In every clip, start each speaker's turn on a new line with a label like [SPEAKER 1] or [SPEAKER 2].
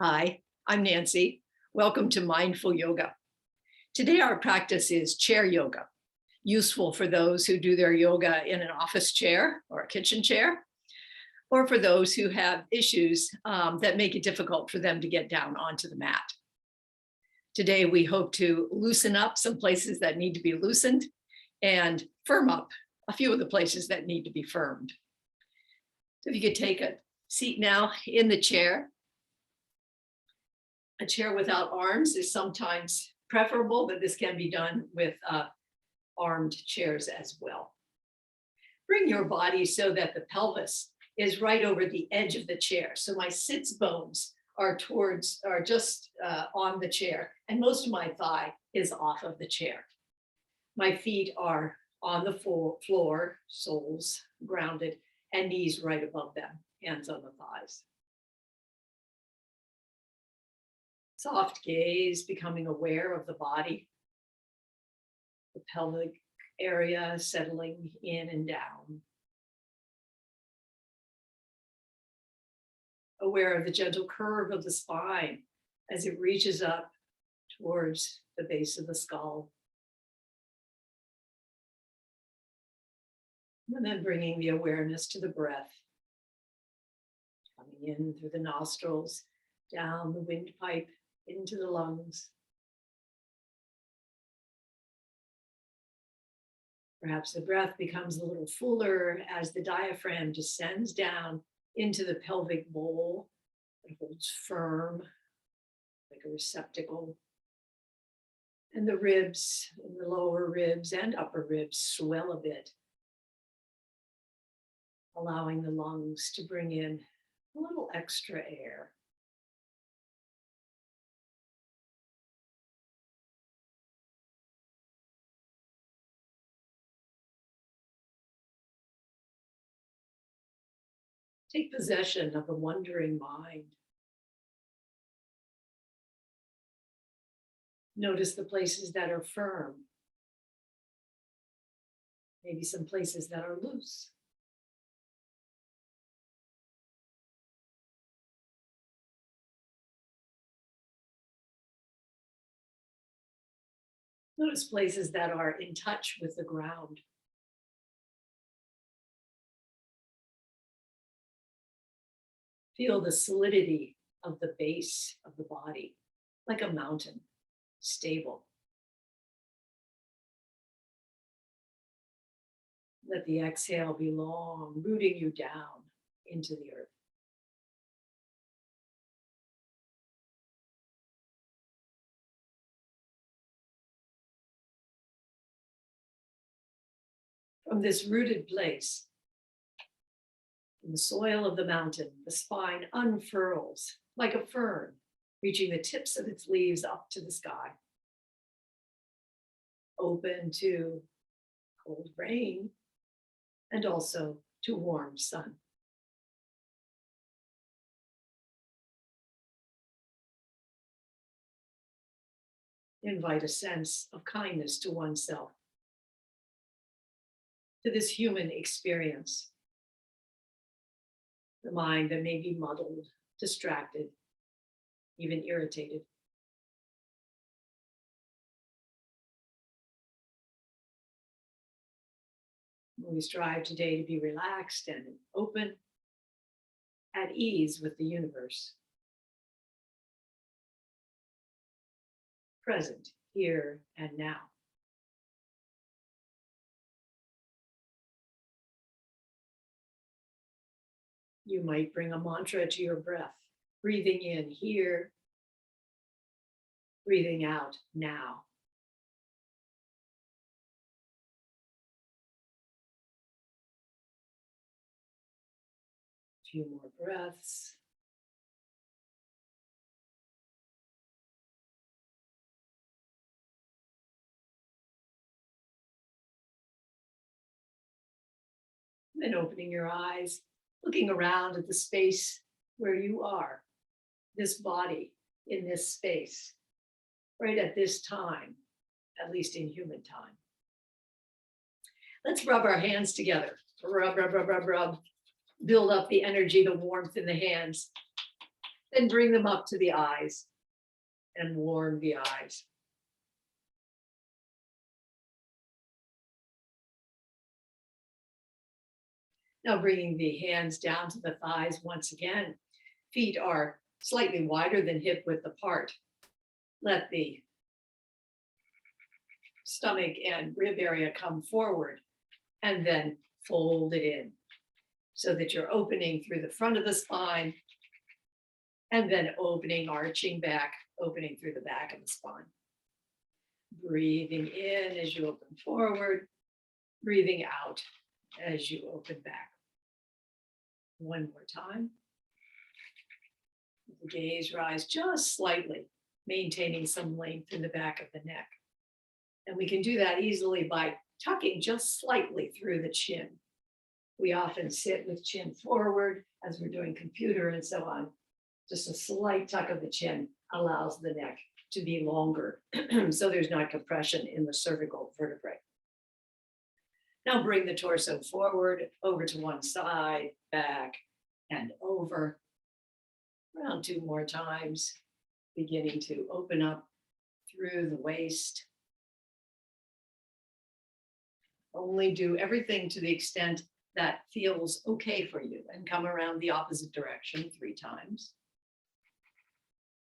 [SPEAKER 1] Hi, I'm Nancy. Welcome to Mindful Yoga. Today our practice is chair yoga, useful for those who do their yoga in an office chair or a kitchen chair, or for those who have issues that make it difficult for them to get down onto the mat. Today we hope to loosen up some places that need to be loosened and firm up a few of the places that need to be firmed. So if you could take a seat now in the chair. A chair without arms is sometimes preferable, but this can be done with armed chairs as well. Bring your body so that the pelvis is right over the edge of the chair. So my sits bones are just on the chair, and most of my thigh is off of the chair. My feet are on the floor, soles grounded, and knees right above them, hands on the thighs. Soft gaze, becoming aware of the body, the pelvic area settling in and down. Aware of the gentle curve of the spine as it reaches up towards the base of the skull. And then bringing the awareness to the breath, coming in through the nostrils, down the windpipe, into the lungs. Perhaps the breath becomes a little fuller as the diaphragm descends down into the pelvic bowl. It holds firm like a receptacle. And the ribs, and the lower ribs and upper ribs swell a bit, allowing the lungs to bring in a little extra air. Take possession of the wandering mind. Notice the places that are firm. Maybe some places that are loose. Notice places that are in touch with the ground. Feel the solidity of the base of the body, like a mountain, stable. Let the exhale be long, rooting you down into the earth. From this rooted place, in the soil of the mountain, the spine unfurls like a fern, reaching the tips of its leaves up to the sky. Open to cold rain and also to warm sun. Invite a sense of kindness to oneself, to this human experience. The mind that may be muddled, distracted, even irritated. We strive today to be relaxed and open, at ease with the universe. Present here and now. You might bring a mantra to your breath, breathing in here, breathing out now. A few more breaths. Then opening your eyes, looking around at the space where you are, this body in this space, right at this time, at least in human time. Let's rub our hands together. Rub, rub, rub, rub, rub. Build up the energy, the warmth in the hands. Then bring them up to the eyes and warm the eyes. Now bringing the hands down to the thighs once again. Feet are slightly wider than hip width apart. Let the stomach and rib area come forward and then fold it in so that you're opening through the front of the spine and then opening, arching back, opening through the back of the spine. Breathing in as you open forward, breathing out as you open back. One more time. The gaze rise just slightly, maintaining some length in the back of the neck. And we can do that easily by tucking just slightly through the chin. We often sit with chin forward as we're doing computer and so on. Just a slight tuck of the chin allows the neck to be longer, so there's not compression in the cervical vertebrae. Now bring the torso forward, over to one side, back, and over. Around 2 more times, beginning to open up through the waist. Only do everything to the extent that feels okay for you, and come around the opposite direction 3 times.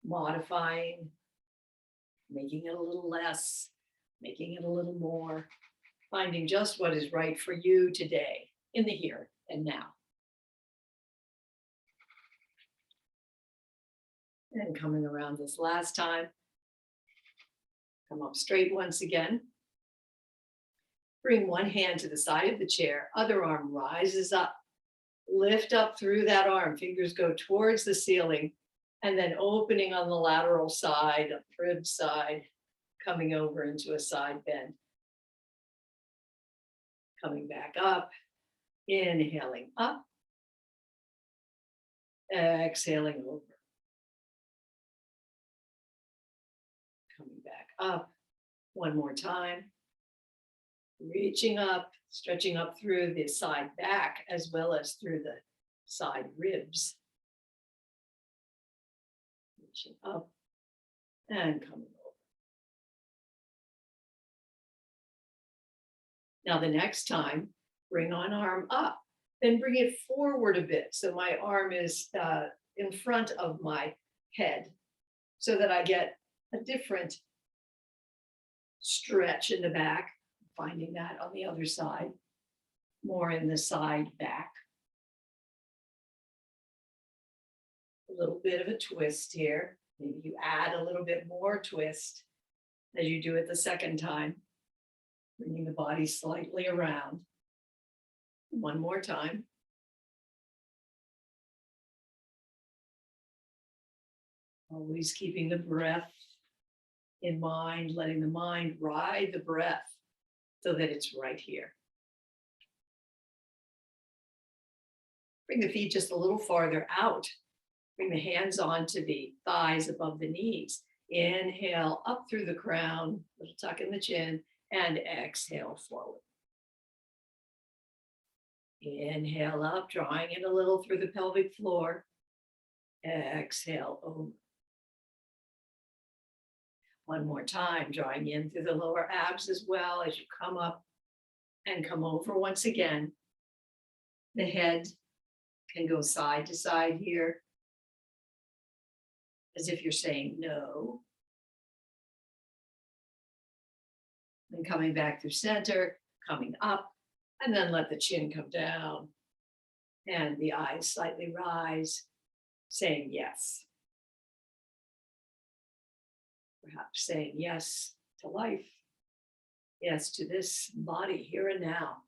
[SPEAKER 1] Modifying, making it a little less, making it a little more, finding just what is right for you today, in the here and now. And coming around this last time, come up straight once again. Bring one hand to the side of the chair, other arm rises up. Lift up through that arm, fingers go towards the ceiling, and then opening on the lateral side, rib side, coming over into a side bend. Coming back up, inhaling up, exhaling over. Coming back up, one more time. Reaching up, stretching up through the side back as well as through the side ribs. Reaching up and coming over. Now the next time, bring one arm up, then bring it forward a bit. So my arm is in front of my head so that I get a different stretch in the back. Finding that on the other side, more in the side back. A little bit of a twist here. Maybe you add a little bit more twist as you do it the second time, bringing the body slightly around. One more time. Always keeping the breath in mind, letting the mind ride the breath so that it's right here. Bring the feet just a little farther out. Bring the hands onto the thighs above the knees. Inhale up through the crown, little tuck in the chin, and exhale forward. Inhale up, drawing it a little through the pelvic floor. Exhale over. One more time, drawing in through the lower abs as well as you come up and come over once again. The head can go side to side here, as if you're saying no. Then coming back through center, coming up, and then let the chin come down and the eyes slightly rise, saying yes. Perhaps saying yes to life, yes to this body here and now,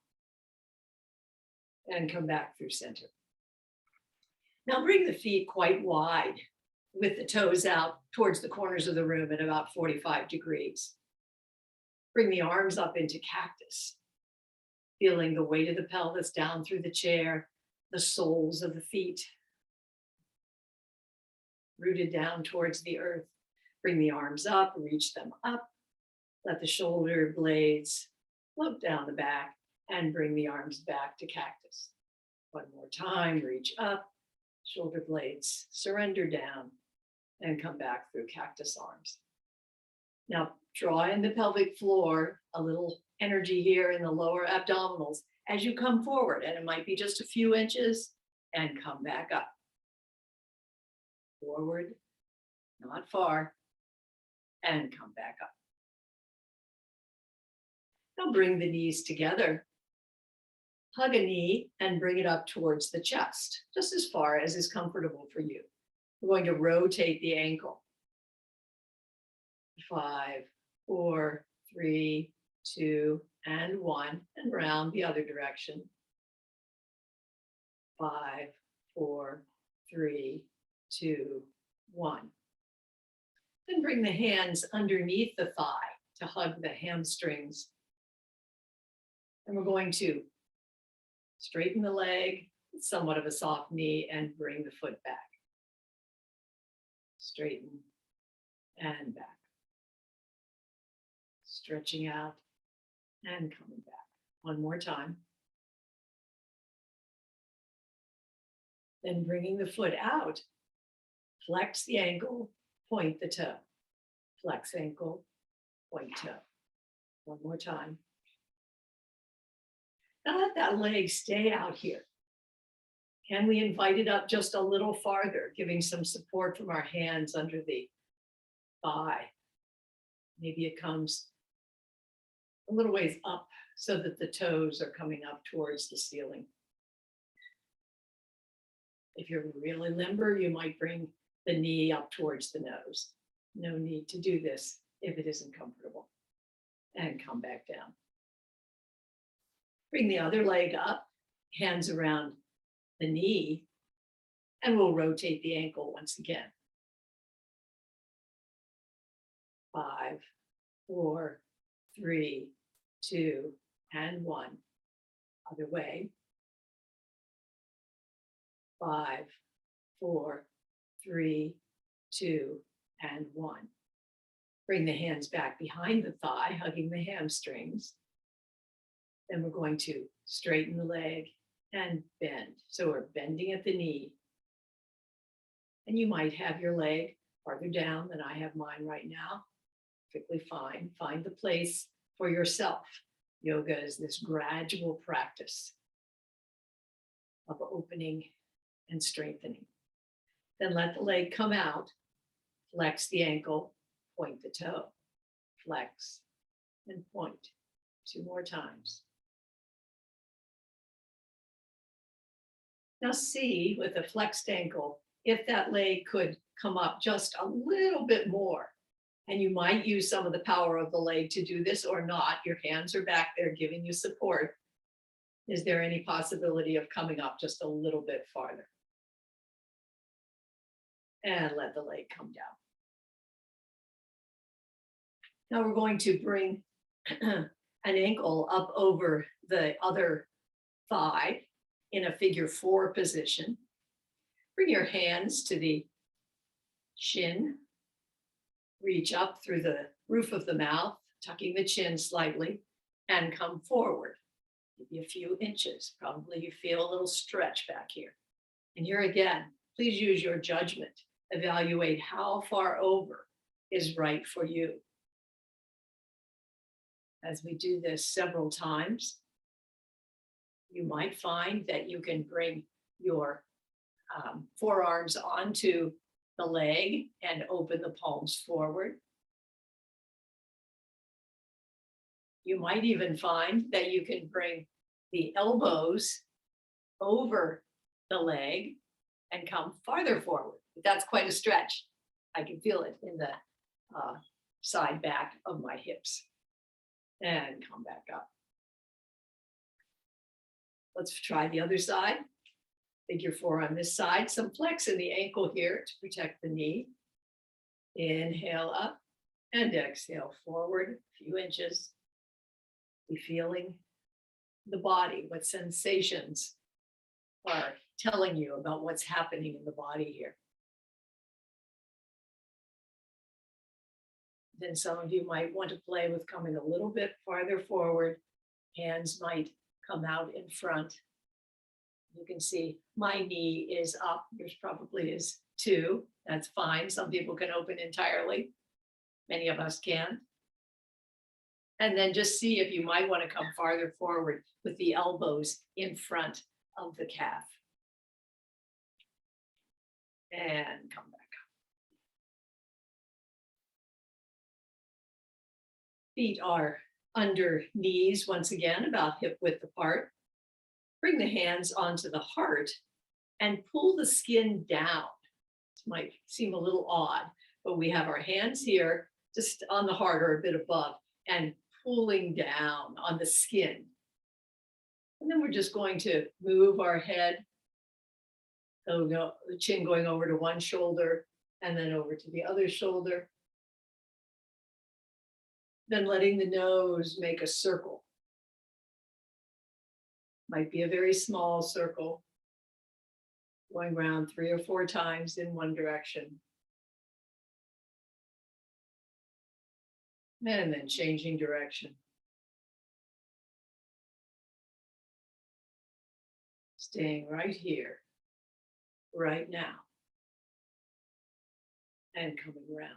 [SPEAKER 1] and come back through center. Now bring the feet quite wide with the toes out towards the corners of the room at about 45 degrees. Bring the arms up into cactus, feeling the weight of the pelvis down through the chair, the soles of the feet rooted down towards the earth. Bring the arms up, reach them up. Let the shoulder blades float down the back and bring the arms back to cactus. One more time, reach up shoulder blades surrender down and come back through cactus arms. Now draw in the pelvic floor, a little energy here in the lower abdominals as you come forward, and it might be just a few inches, and come back up. Forward, not far, and come back up. Now bring the knees together. Hug a knee and bring it up towards the chest, just as far as is comfortable for you. We're going to rotate the ankle. 5, 4, 3, 2, and 1, and round the other direction. 5, 4, 3, 2, 1. Then bring the hands underneath the thigh to hug the hamstrings. And we're going to straighten the leg, somewhat of a soft knee, and bring the foot back. Straighten and back. Stretching out and coming back. One more time. Then bringing the foot out, flex the ankle, point the toe. Flex ankle, point toe. One more time. Now let that leg stay out here. Can we invite it up just a little farther, giving some support from our hands under the thigh? Maybe it comes a little ways up so that the toes are coming up towards the ceiling. If you're really limber, you might bring the knee up towards the nose. No need to do this if it isn't comfortable. And come back down. Bring the other leg up, hands around the knee, and we'll rotate the ankle once again. 5, 4, 3, 2, and 1. Other way. 5, 4, 3, 2, and 1. Bring the hands back behind the thigh, hugging the hamstrings. Then we're going to straighten the leg and bend. So we're bending at the knee. And you might have your leg farther down than I have mine right now. Perfectly fine. Find the place for yourself. Yoga is this gradual practice of opening and strengthening. Then let the leg come out. Flex the ankle, point the toe. Flex and point. 2 more times. Now see, with a flexed ankle, if that leg could come up just a little bit more. And you might use some of the power of the leg to do this or not. Your hands are back there giving you support. Is there any possibility of coming up just a little bit farther? And let the leg come down. Now we're going to bring an ankle up over the other thigh in a figure 4 position. Bring your hands to the chin. Reach up through the roof of the mouth, tucking the chin slightly, and come forward. Maybe a few inches. Probably you feel a little stretch back here. And here again, please use your judgment. Evaluate how far over is right for you. As we do this several times, you might find that you can bring your forearms onto the leg and open the palms forward. You might even find that you can bring the elbows over the leg and come farther forward. But that's quite a stretch. I can feel it in the side back of my hips. And come back up. Let's try the other side. Figure 4 on this side. Some flex in the ankle here to protect the knee. Inhale up and exhale forward a few inches. Be feeling the body, what sensations are telling you about what's happening in the body here. Then some of you might want to play with coming a little bit farther forward. Hands might come out in front. You can see my knee is up. Yours probably is too. That's fine. Some people can open entirely. Many of us can. And then just see if you might want to come farther forward with the elbows in front of the calf. And come back up. Feet are under knees once again, about hip width apart. Bring the hands onto the heart and pull the skin down. This might seem a little odd, but we have our hands here just on the heart or a bit above and pulling down on the skin. And then we're just going to move our head, so the chin going over to one shoulder and then over to the other shoulder. Then letting the nose make a circle. Might be a very small circle, going around 3 or 4 times in one direction. And then changing direction. Staying right here, right now. And coming around.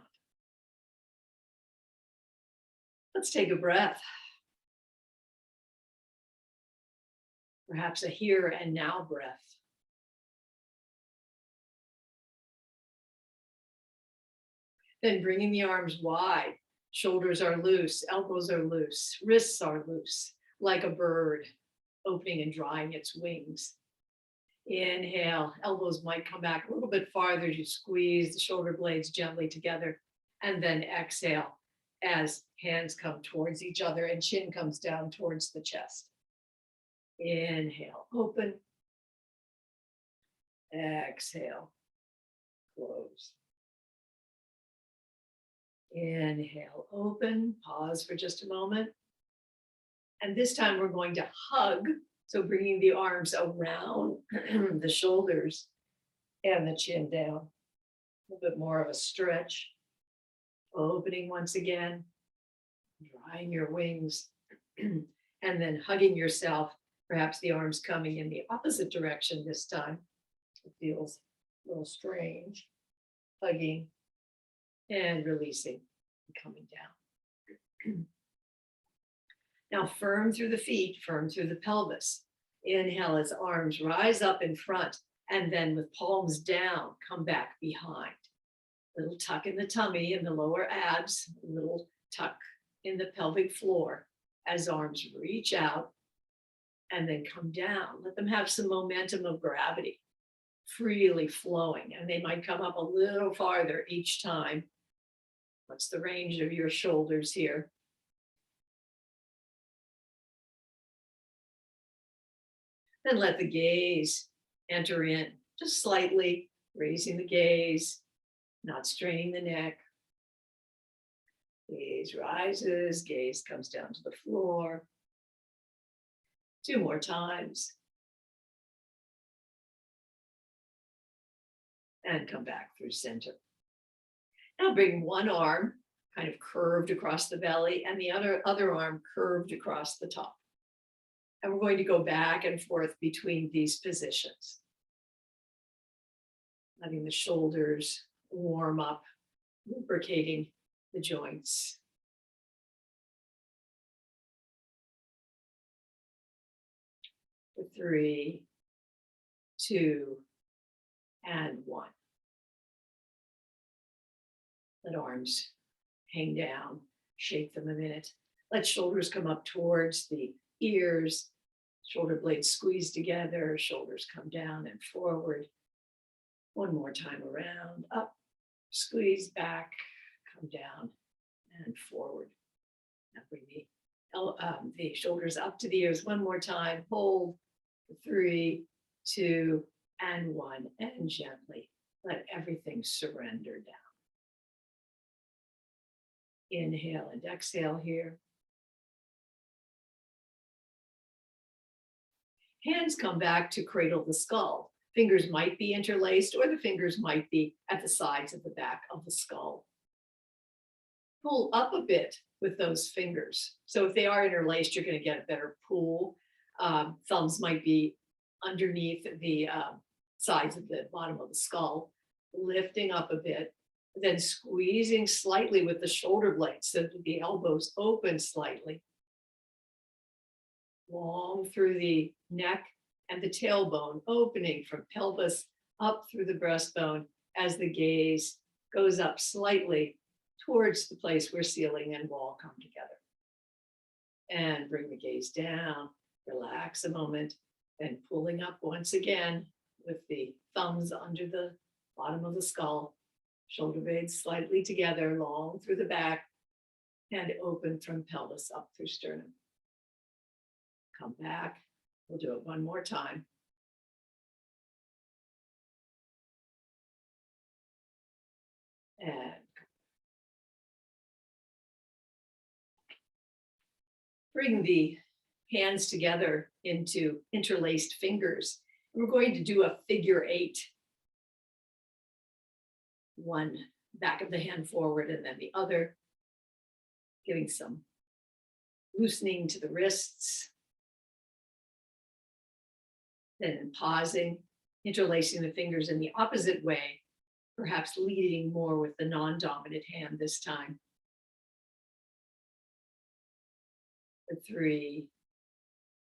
[SPEAKER 1] Let's take a breath. Perhaps a here and now breath. Then bringing the arms wide. Shoulders are loose, elbows are loose, wrists are loose, like a bird opening and drying its wings. Inhale, elbows might come back a little bit farther as you squeeze the shoulder blades gently together. And then exhale as hands come towards each other and chin comes down towards the chest. Inhale, open. Exhale, close. Inhale, open, pause for just a moment. And this time we're going to hug. So bringing the arms around the shoulders and the chin down. A little bit more of a stretch. Opening once again, drying your wings, and then hugging yourself, perhaps the arms coming in the opposite direction this time. It feels a little strange. Hugging and releasing and coming down. Now firm through the feet, firm through the pelvis. Inhale as arms rise up in front, and then with palms down, come back behind. Little tuck in the tummy and the lower abs, little tuck in the pelvic floor as arms reach out and then come down. Let them have some momentum of gravity, freely flowing, and they might come up a little farther each time. What's the range of your shoulders here? Then let the gaze enter in, just slightly raising the gaze, not straining the neck. Gaze rises, gaze comes down to the floor. 2 more times. And come back through center. Now bring one arm kind of curved across the belly and the other arm curved across the top. And we're going to go back and forth between these positions. Letting the shoulders warm up, lubricating the joints. For 3, 2, and 1. Let arms hang down, shake them a minute. Let shoulders come up towards the ears, shoulder blades squeeze together, shoulders come down and forward. 1 more time around, up, squeeze back, come down and forward. Now bring the shoulders up to the ears 1 more time, hold, 3, 2, and 1, and gently let everything surrender down. Inhale and exhale here. Hands come back to cradle the skull. Fingers might be interlaced or the fingers might be at the sides of the back of the skull. Pull up a bit with those fingers. So if they are interlaced, you're going to get a better pull. Thumbs might be underneath the sides of the bottom of the skull, lifting up a bit, then squeezing slightly with the shoulder blades so that the elbows open slightly. Long through the neck and the tailbone, opening from pelvis up through the breastbone as the gaze goes up slightly towards the place where ceiling and wall come together. And bring the gaze down, relax a moment, then pulling up once again with the thumbs under the bottom of the skull, shoulder blades slightly together, long through the back, and open from pelvis up through sternum. Come back. We'll do it one more time. And bring the hands together into interlaced fingers. We're going to do a figure 8. One back of the hand forward and then the other, giving some loosening to the wrists. Then pausing, interlacing the fingers in the opposite way, perhaps leading more with the non-dominant hand this time. 3,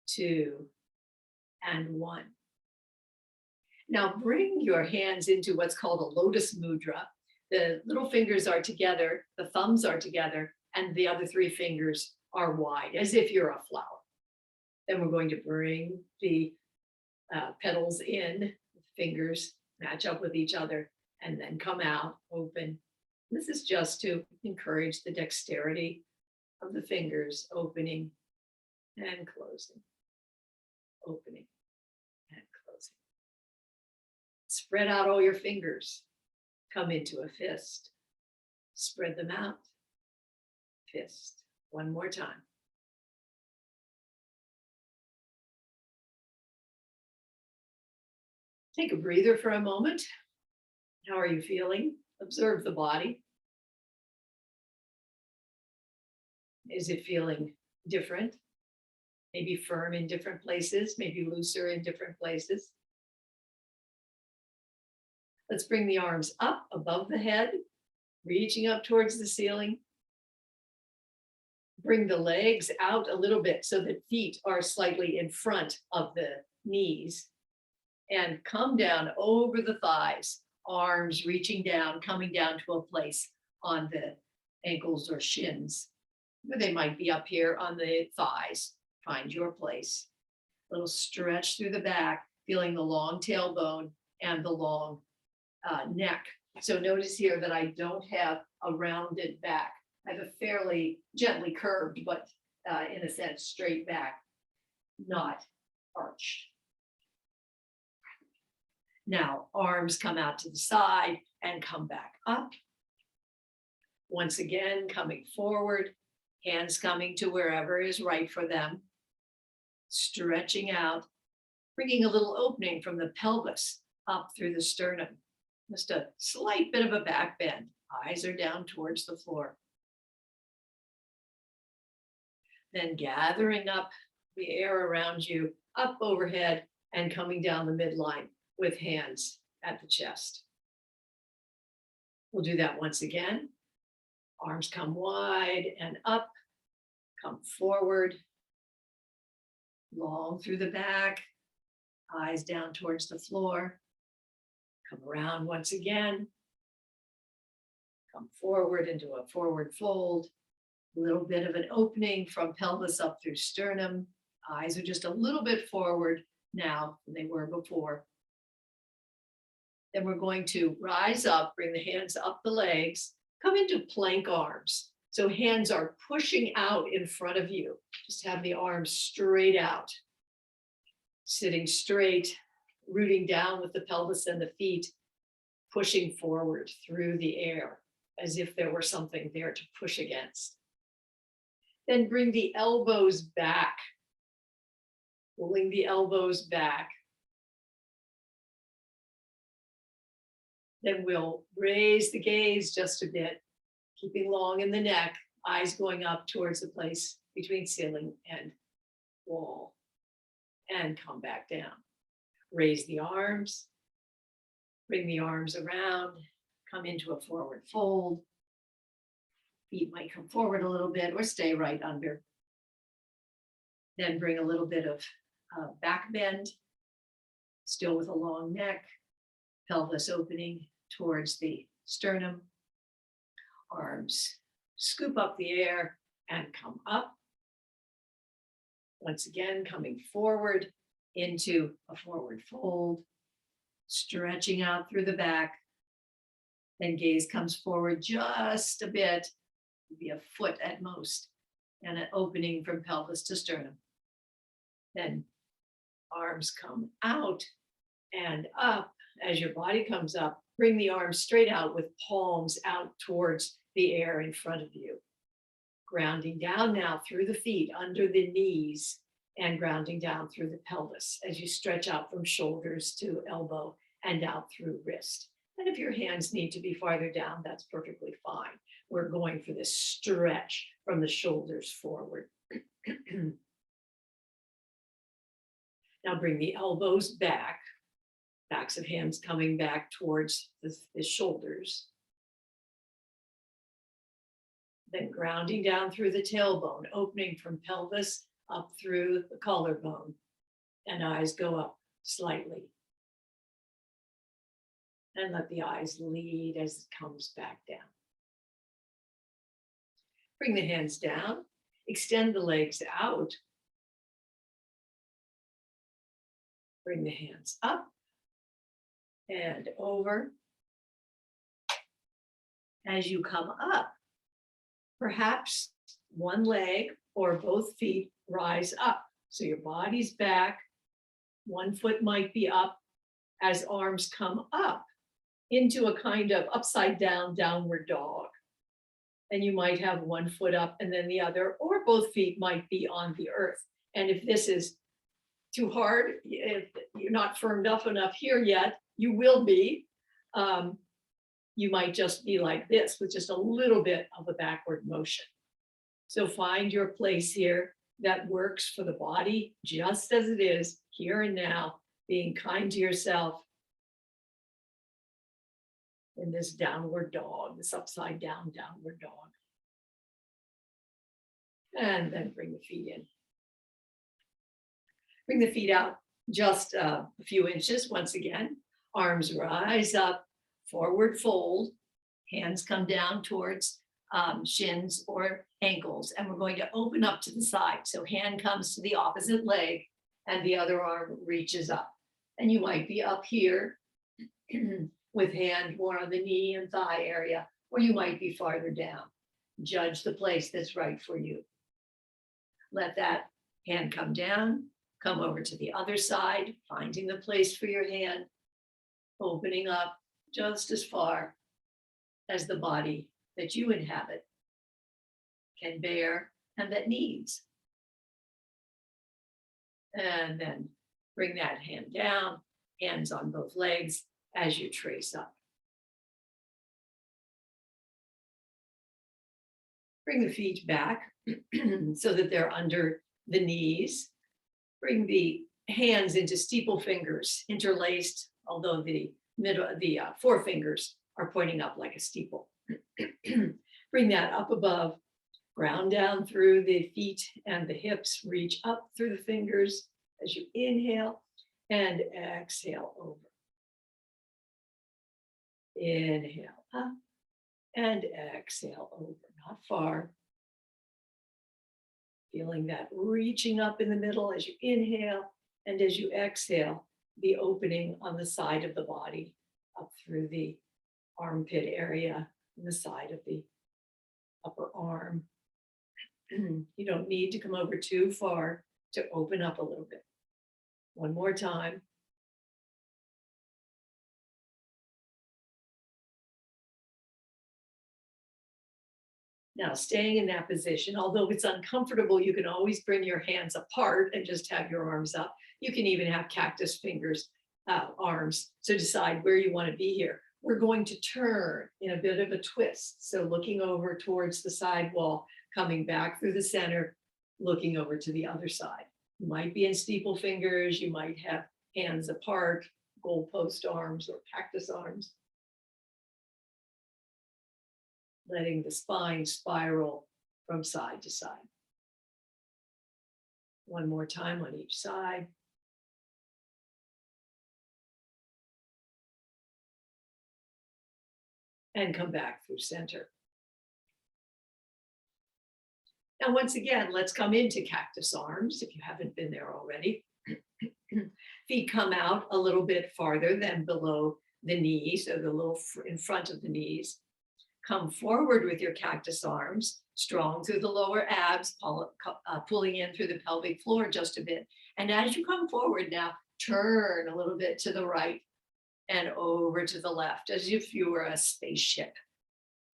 [SPEAKER 1] 2, and 1. Now bring your hands into what's called a Lotus Mudra. The little fingers are together, the thumbs are together, and the other 3 fingers are wide, as if you're a flower. Then we're going to bring the petals in, fingers match up with each other, and then come out, open. This is just to encourage the dexterity of the fingers, opening and closing, opening and closing. Spread out all your fingers, come into a fist, spread them out, fist. One more time. Take a breather for a moment. How are you feeling? Observe the body. Is it feeling different? Maybe firm in different places, maybe looser in different places. Let's bring the arms up above the head, reaching up towards the ceiling. Bring the legs out a little bit so that feet are slightly in front of the knees. And come down over the thighs, arms reaching down, coming down to a place on the ankles or shins. They might be up here on the thighs. Find your place. A little stretch through the back, feeling the long tailbone and the long neck. So notice here that I don't have a rounded back. I have a fairly gently curved, but in a sense, straight back, not arched. Now, arms come out to the side and come back up. Once again, coming forward, hands coming to wherever is right for them. Stretching out, bringing a little opening from the pelvis up through the sternum. Just a slight bit of a back bend. Eyes are down towards the floor. Then gathering up the air around you, up overhead and coming down the midline with hands at the chest. We'll do that once again. Arms come wide and up, come forward, long through the back, eyes down towards the floor. Come around once again. Come forward into a forward fold. A little bit of an opening from pelvis up through sternum. Eyes are just a little bit forward now than they were before. Then we're going to rise up, bring the hands up the legs, come into plank arms. So hands are pushing out in front of you. Just have the arms straight out. Sitting straight, rooting down with the pelvis and the feet, pushing forward through the air as if there were something there to push against. Then bring the elbows back, pulling the elbows back. Then we'll raise the gaze just a bit, keeping long in the neck, eyes going up towards the place between ceiling and wall, and come back down. Raise the arms, bring the arms around, come into a forward fold. Feet might come forward a little bit or stay right under. Then bring a little bit of back bend, still with a long neck, pelvis opening towards the sternum. Arms scoop up the air and come up. Once again, coming forward into a forward fold, stretching out through the back. Then gaze comes forward just a bit, maybe a foot at most, and an opening from pelvis to sternum. Then arms come out and up. As your body comes up, bring the arms straight out with palms out towards the air in front of you. Grounding down now through the feet, under the knees, and grounding down through the pelvis as you stretch out from shoulders to elbow and out through wrist. And if your hands need to be farther down, that's perfectly fine. We're going for this stretch from the shoulders forward. Now bring the elbows back, backs of hands coming back towards the shoulders. Then grounding down through the tailbone, opening from pelvis up through the collarbone, and eyes go up slightly. And let the eyes lead as it comes back down. Bring the hands down, extend the legs out. Bring the hands up and over. As you come up, perhaps one leg or both feet rise up. So your body's back, one foot might be up as arms come up into a kind of upside down, downward dog. And you might have one foot up and then the other, or both feet might be on the earth. And if this is too hard, if you're not firmed up enough here yet, you will be. You might just be like this with just a little bit of a backward motion. So find your place here that works for the body just as it is here and now, being kind to yourself in this downward dog, this upside down downward dog. And then bring the feet in. Bring the feet out just a few inches once again. Arms rise up, forward fold. Hands come down towards shins or ankles. And we're going to open up to the side. So hand comes to the opposite leg and the other arm reaches up. And you might be up here with hand more on the knee and thigh area, or you might be farther down. Judge the place that's right for you. Let that hand come down, come over to the other side, finding the place for your hand, opening up just as far as the body that you inhabit can bear and that needs. And then bring that hand down, hands on both legs as you trace up. Bring the feet back so that they're under the knees. Bring the hands into steeple fingers, interlaced, although the forefingers are pointing up like a steeple. Bring that up above, ground down through the feet and the hips, reach up through the fingers as you inhale and exhale over. Inhale up and exhale over, not far. Feeling that reaching up in the middle as you inhale, and as you exhale, the opening on the side of the body up through the armpit area and the side of the upper arm. You don't need to come over too far to open up a little bit. One more time. Now, staying in that position, although it's uncomfortable, you can always bring your hands apart and just have your arms up. You can even have cactus fingers, arms, to decide where you want to be here. We're going to turn in a bit of a twist. So looking over towards the side wall, coming back through the center, looking over to the other side. You might be in steeple fingers, you might have hands apart, goalpost arms or cactus arms. Letting the spine spiral from side to side. One more time on each side. And come back through center. Now, once again, let's come into cactus arms if you haven't been there already. Feet come out a little bit farther than below the knees, so the little in front of the knees. Come forward with your cactus arms, strong through the lower abs, pulling in through the pelvic floor just a bit. And as you come forward now, turn a little bit to the right and over to the left, as if you were a spaceship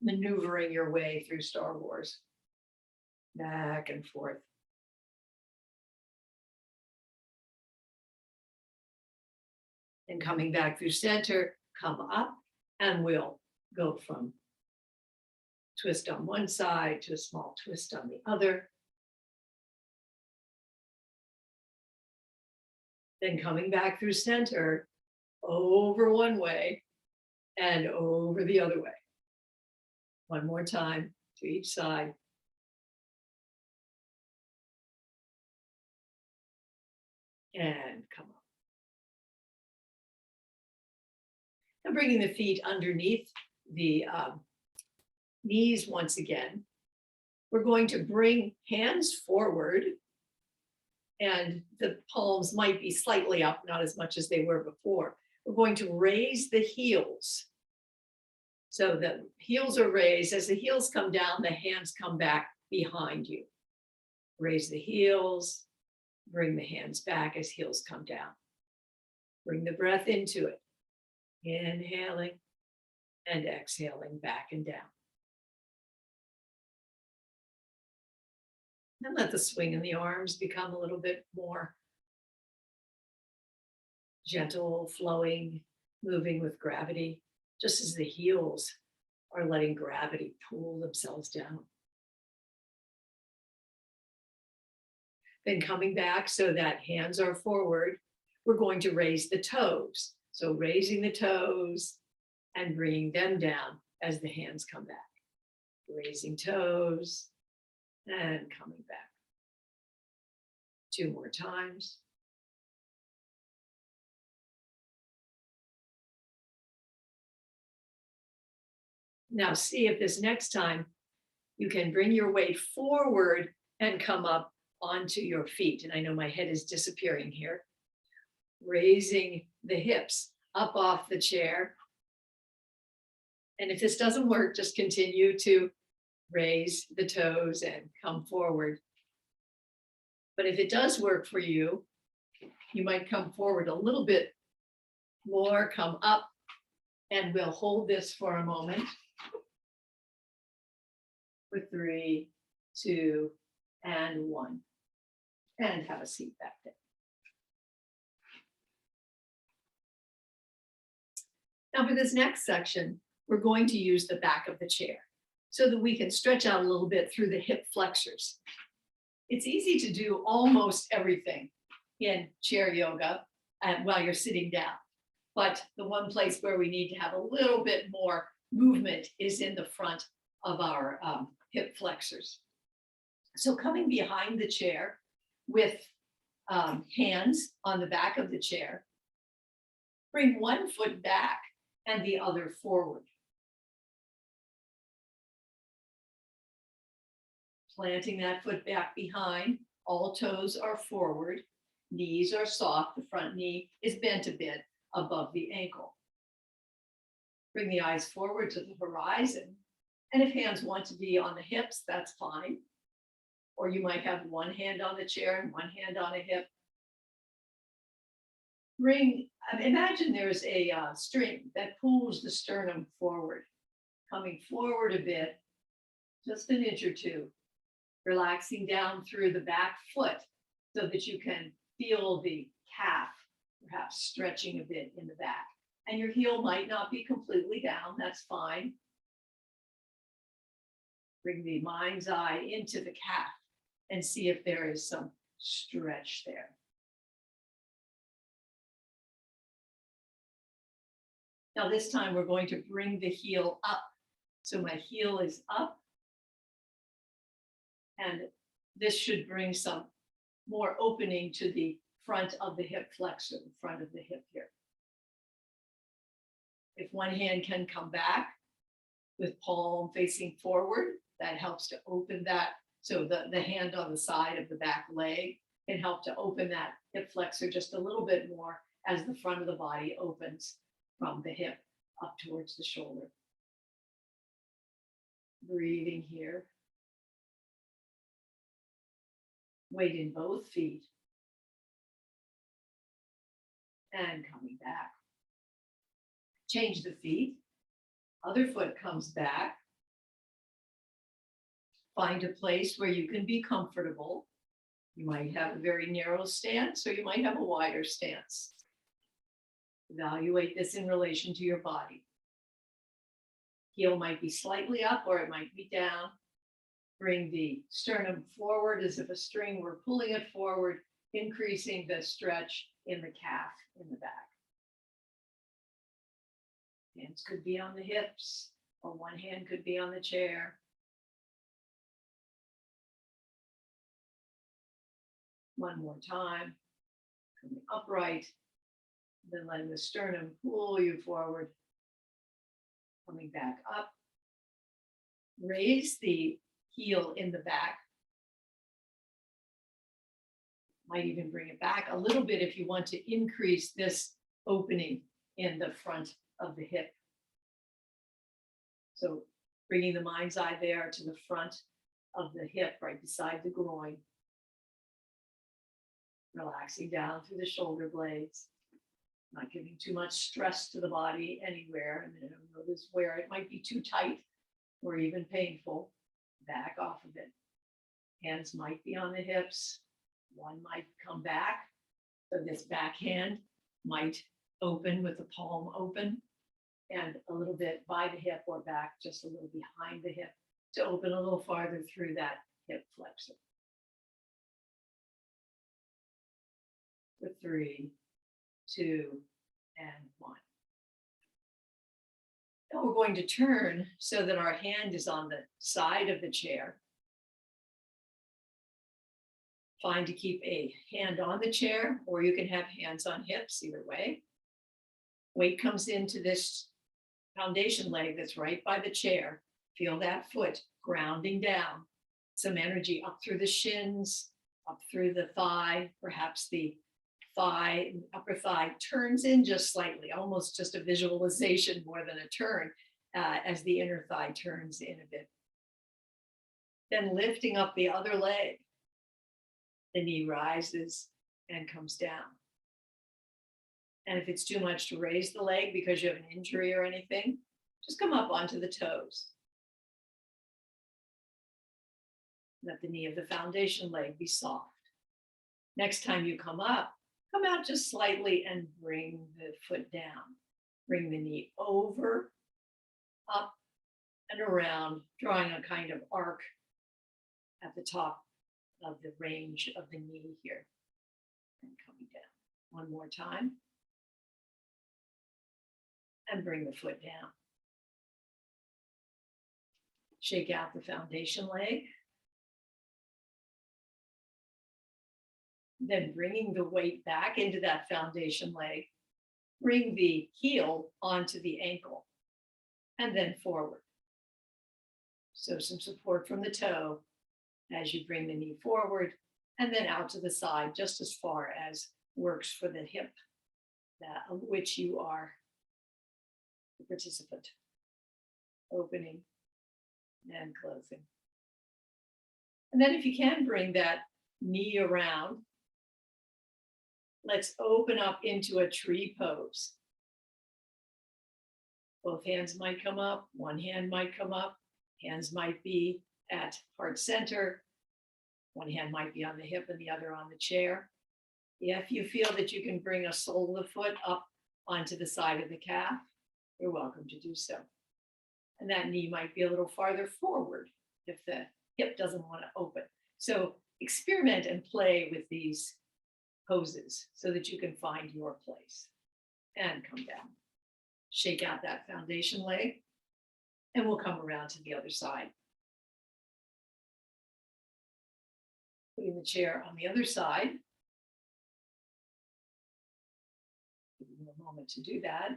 [SPEAKER 1] maneuvering your way through Star Wars. Back and forth. And coming back through center, come up, and we'll go from twist on one side to a small twist on the other. Then coming back through center, over one way and over the other way. One more time to each side. And come up. And bringing the feet underneath the knees once again. We're going to bring hands forward, and the palms might be slightly up, not as much as they were before. We're going to raise the heels. So the heels are raised. As the heels come down, the hands come back behind you. Raise the heels, bring the hands back as heels come down. Bring the breath into it. Inhaling and exhaling back and down. And let the swing in the arms become a little bit more gentle, flowing, moving with gravity, just as the heels are letting gravity pull themselves down. Then coming back so that hands are forward, we're going to raise the toes. So raising the toes and bringing them down as the hands come back. Raising toes and coming back. 2 more times. Now see if this next time you can bring your weight forward and come up onto your feet. And I know my head is disappearing here. Raising the hips up off the chair. And if this doesn't work, just continue to raise the toes and come forward. But if it does work for you, you might come forward a little bit more, come up, and we'll hold this for a moment. For 3, 2, and 1. And have a seat back there. Now for this next section, we're going to use the back of the chair so that we can stretch out a little bit through the hip flexors. It's easy to do almost everything in chair yoga while you're sitting down. But the one place where we need to have a little bit more movement is in the front of our hip flexors. So coming behind the chair with hands on the back of the chair, bring one foot back and the other forward. Planting that foot back behind, all toes are forward, knees are soft, the front knee is bent a bit above the ankle. Bring the eyes forward to the horizon, and if hands want to be on the hips, that's fine. Or you might have one hand on the chair and one hand on a hip. Imagine there's a string that pulls the sternum forward, coming forward a bit, just an inch or two, relaxing down through the back foot so that you can feel the calf perhaps stretching a bit in the back. And your heel might not be completely down, that's fine. Bring the mind's eye into the calf and see if there is some stretch there. Now this time we're going to bring the heel up. So my heel is up, and this should bring some more opening to the front of the hip flexor, the front of the hip here. If one hand can come back with palm facing forward, that helps to open that. So the hand on the side of the back leg can help to open that hip flexor just a little bit more as the front of the body opens from the hip up towards the shoulder. Breathing here. Weight in both feet. And coming back. Change the feet. Other foot comes back. Find a place where you can be comfortable. You might have a very narrow stance, or you might have a wider stance. Evaluate this in relation to your body. Heel might be slightly up, or it might be down. Bring the sternum forward as if a string were pulling it forward, increasing the stretch in the calf in the back. Hands could be on the hips, or one hand could be on the chair. One more time. Coming upright, then letting the sternum pull you forward. Coming back up. Raise the heel in the back. Might even bring it back a little bit if you want to increase this opening in the front of the hip. So bringing the mind's eye there to the front of the hip, right beside the groin. Relaxing down through the shoulder blades. Not giving too much stress to the body anywhere. And then notice where it might be too tight or even painful. Back off of it. Hands might be on the hips. One might come back. So this back hand might open with the palm open, and a little bit by the hip or back, just a little behind the hip, to open a little farther through that hip flexor. For 3, 2, and 1. Now we're going to turn so that our hand is on the side of the chair. Fine to keep a hand on the chair, or you can have hands on hips, either way. Weight comes into this foundation leg that's right by the chair. Feel that foot grounding down. Some energy up through the shins, up through the thigh, perhaps the thigh, upper thigh turns in just slightly, almost just a visualization more than a turn, as the inner thigh turns in a bit. Then lifting up the other leg. The knee rises and comes down. And if it's too much to raise the leg because you have an injury or anything, just come up onto the toes. Let the knee of the foundation leg be soft. Next time you come up, come out just slightly and bring the foot down. Bring the knee over, up, and around, drawing a kind of arc at the top of the range of the knee here. And coming down. One more time. And bring the foot down. Shake out the foundation leg. Then bringing the weight back into that foundation leg, bring the heel onto the ankle and then forward. So some support from the toe as you bring the knee forward and then out to the side, just as far as works for the hip, of which you are the participant. Opening and closing. And then if you can bring that knee around, let's open up into a tree pose. Both hands might come up, one hand might come up, hands might be at heart center, one hand might be on the hip and the other on the chair. If you feel that you can bring a sole of the foot up onto the side of the calf, you're welcome to do so. And that knee might be a little farther forward if the hip doesn't want to open. So experiment and play with these poses so that you can find your place. And come down. Shake out that foundation leg, and we'll come around to the other side. Putting the chair on the other side. Give you a moment to do that.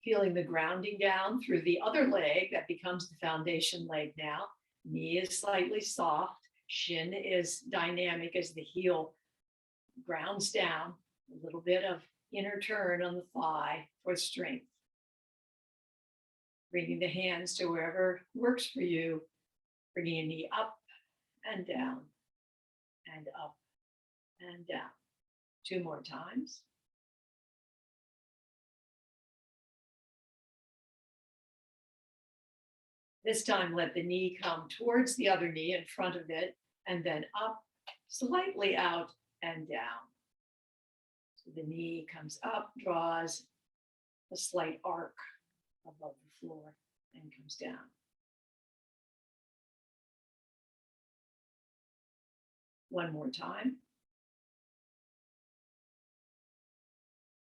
[SPEAKER 1] Feeling the grounding down through the other leg that becomes the foundation leg now. Knee is slightly soft. Shin is dynamic as the heel grounds down. A little bit of inner turn on the thigh for strength. Bringing the hands to wherever works for you. Bringing a knee up and down and up and down. 2 more times. This time, let the knee come towards the other knee in front of it, and then up, slightly out and down. So the knee comes up, draws a slight arc above the floor, and comes down. One more time.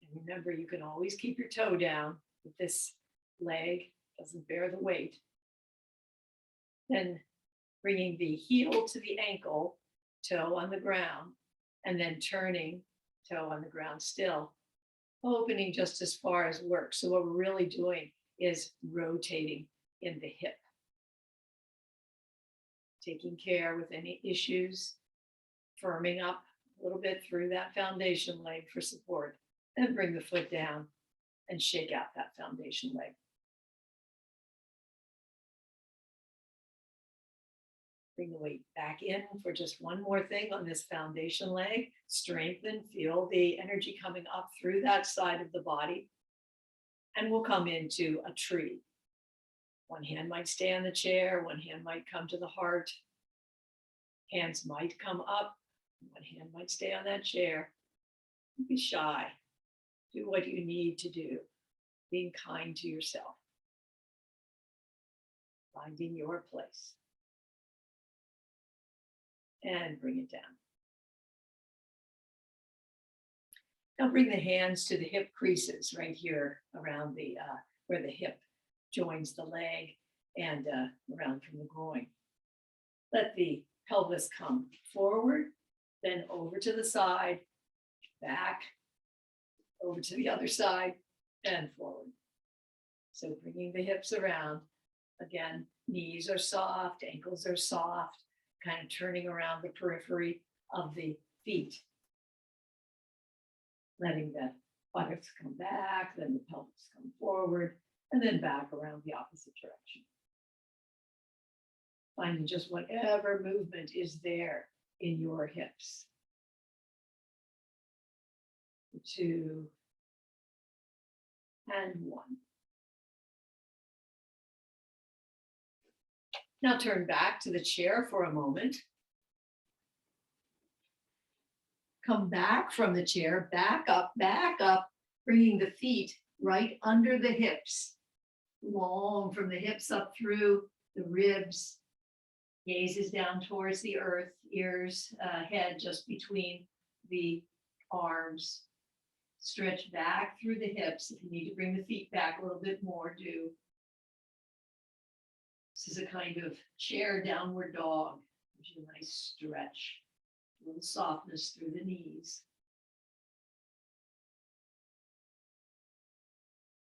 [SPEAKER 1] And remember, you can always keep your toe down if this leg doesn't bear the weight. Then bringing the heel to the ankle, toe on the ground, and then turning, toe on the ground still, opening just as far as works. So what we're really doing is rotating in the hip. Taking care with any issues, firming up a little bit through that foundation leg for support. Then bring the foot down and shake out that foundation leg. Bring the weight back in for just one more thing on this foundation leg. Strengthen, feel the energy coming up through that side of the body. And we'll come into a tree. One hand might stay on the chair, one hand might come to the heart. Hands might come up, one hand might stay on that chair. Don't be shy. Do what you need to do. Being kind to yourself. Finding your place. And bring it down. Now bring the hands to the hip creases right here around the where the hip joins the leg and around from the groin. Let the pelvis come forward, then over to the side, back, over to the other side, and forward. So bringing the hips around. Again, knees are soft, ankles are soft. Kind of turning around the periphery of the feet. Letting the buttocks come back, then the pelvis come forward, and then back around the opposite direction. Finding just whatever movement is there in your hips. 2 and 1. Now turn back to the chair for a moment. Come back from the chair, back up, bringing the feet right under the hips. Long from the hips up through the ribs. Gazes down towards the earth, ears, head just between the arms. Stretch back through the hips. If you need to bring the feet back a little bit more, do. This is a kind of chair downward dog. Gives you a nice stretch, a little softness through the knees.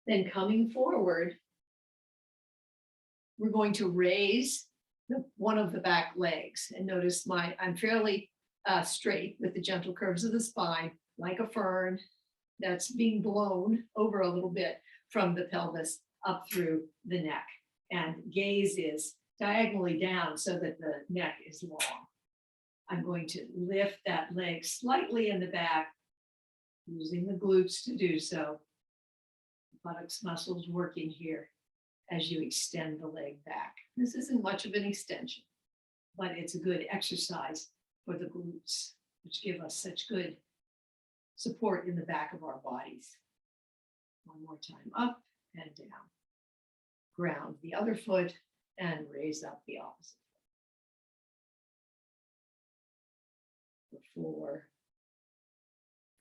[SPEAKER 1] Then coming forward, we're going to raise one of the back legs. And notice I'm fairly straight with the gentle curves of the spine, like a fern that's being blown over a little bit from the pelvis up through the neck. And gaze is diagonally down so that the neck is long. I'm going to lift that leg slightly in the back, using the glutes to do so. Buttocks muscles working here as you extend the leg back. This isn't much of an extension, but it's a good exercise for the glutes, which give us such good support in the back of our bodies. One more time, up and down. Ground the other foot and raise up the opposite foot. 4,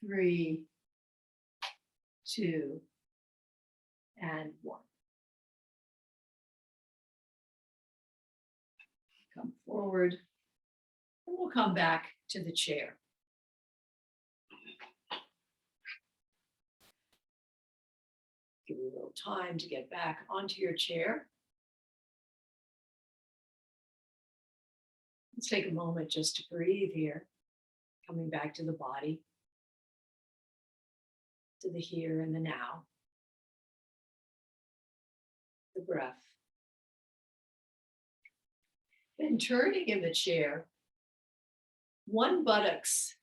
[SPEAKER 1] 3, 2, and 1. Come forward, and we'll come back to the chair. Give you a little time to get back onto your chair. Let's take a moment just to breathe here, coming back to the body, to the here and the now, the breath. Then turning in the chair, one buttocks,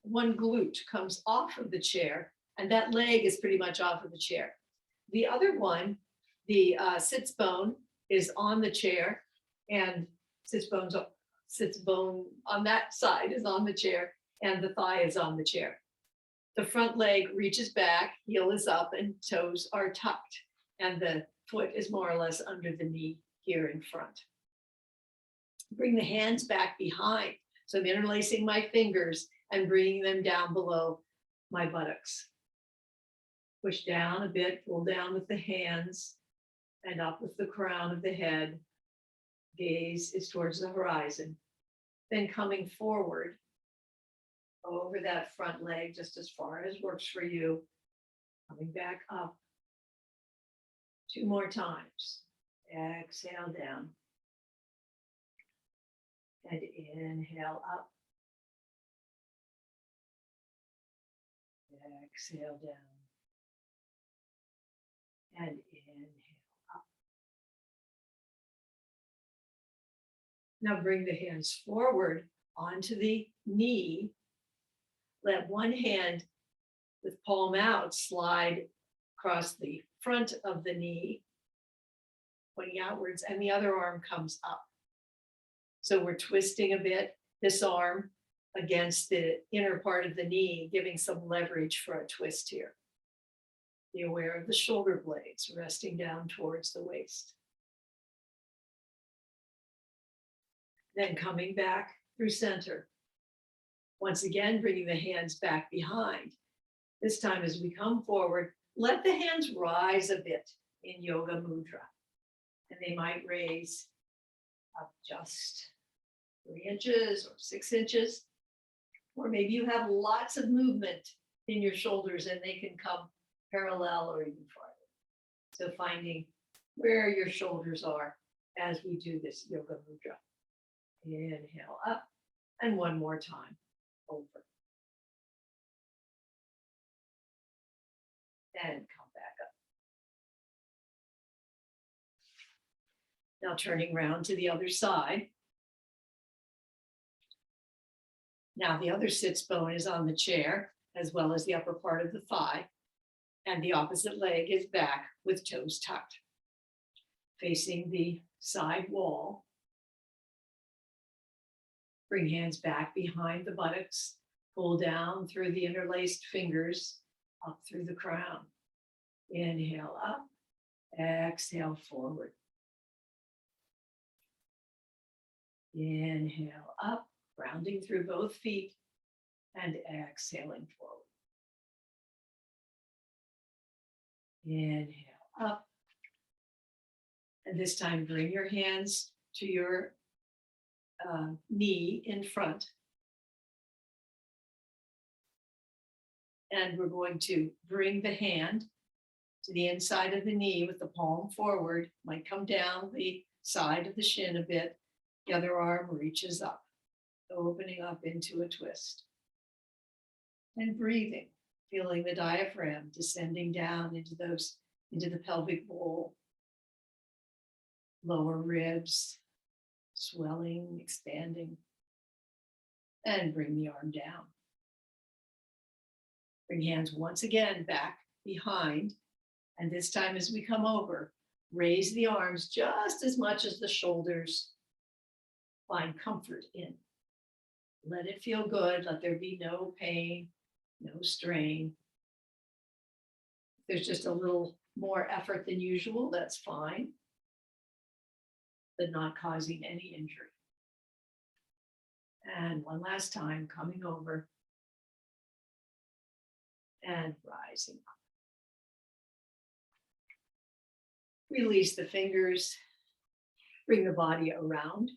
[SPEAKER 1] one glute comes off of the chair, and that leg is pretty much off of the chair. The other one, the sits bone, is on the chair, and sits bone on that side is on the chair, and the thigh is on the chair. The front leg reaches back, heel is up, and toes are tucked, and the foot is more or less under the knee here in front. Bring the hands back behind. So I'm interlacing my fingers and bringing them down below my buttocks. Push down a bit, pull down with the hands and up with the crown of the head. Gaze is towards the horizon. Then coming forward over that front leg, just as far as works for you. Coming back up. 2 more times. Exhale down. And inhale up. Exhale down. And inhale up. Now bring the hands forward onto the knee. Let one hand with palm out slide across the front of the knee, pointing outwards, and the other arm comes up. So we're twisting a bit this arm against the inner part of the knee, giving some leverage for a twist here. Be aware of the shoulder blades resting down towards the waist. Then coming back through center. Once again, bringing the hands back behind. This time as we come forward, let the hands rise a bit in Yoga Mudra. And they might raise up just 3 inches or 6 inches. Or maybe you have lots of movement in your shoulders and they can come parallel or even farther. So finding where your shoulders are as we do this Yoga Mudra. Inhale up, and one more time, over. And come back up. Now turning around to the other side. Now the other sits bone is on the chair, as well as the upper part of the thigh, and the opposite leg is back with toes tucked, facing the side wall. Bring hands back behind the buttocks, pull down through the interlaced fingers, up through the crown. Inhale up, exhale forward. Inhale up, grounding through both feet, and exhaling forward. Inhale up. And this time, bring your hands to your knee in front. And we're going to bring the hand to the inside of the knee with the palm forward. Might come down the side of the shin a bit. The other arm reaches up, opening up into a twist. And breathing, feeling the diaphragm descending down into the pelvic bowl, lower ribs, swelling, expanding, and bring the arm down. Bring hands once again back behind, and this time as we come over, raise the arms just as much as the shoulders. Find comfort in. Let it feel good. Let there be no pain, no strain. If there's just a little more effort than usual, that's fine, but not causing any injury. And one last time, coming over and rising up. Release the fingers. Bring the body around.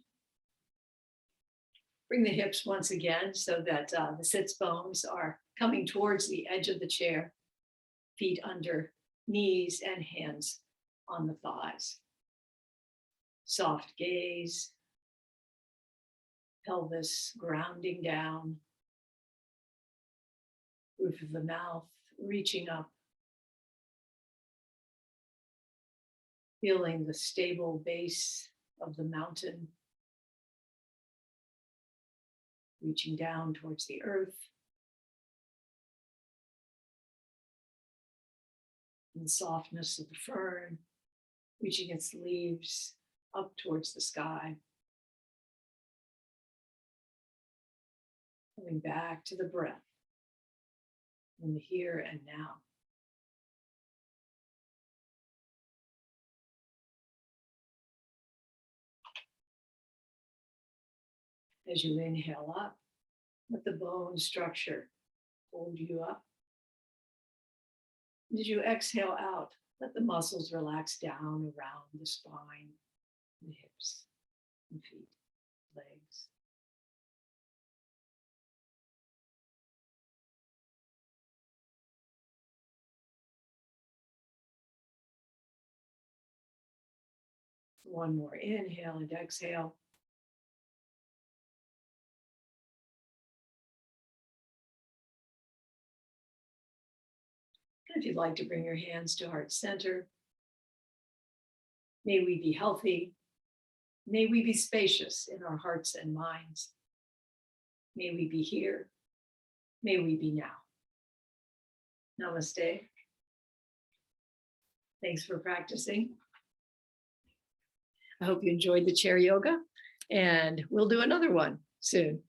[SPEAKER 1] Bring the hips once again so that the sits bones are coming towards the edge of the chair. Feet under knees and hands on the thighs. Soft gaze. Pelvis grounding down. Roof of the mouth reaching up. Feeling the stable base of the mountain. Reaching down towards the earth. And the softness of the fern, reaching its leaves up towards the sky. Coming back to the breath in the here and now. As you inhale up, let the bone structure hold you up. As you exhale out, let the muscles relax down around the spine, the hips, and feet, legs. One more inhale and exhale. If you'd like to bring your hands to heart center, may we be healthy. May we be spacious in our hearts and minds. May we be here. May we be now. Namaste. Thanks for practicing. I hope you enjoyed the chair yoga, and we'll do another one soon.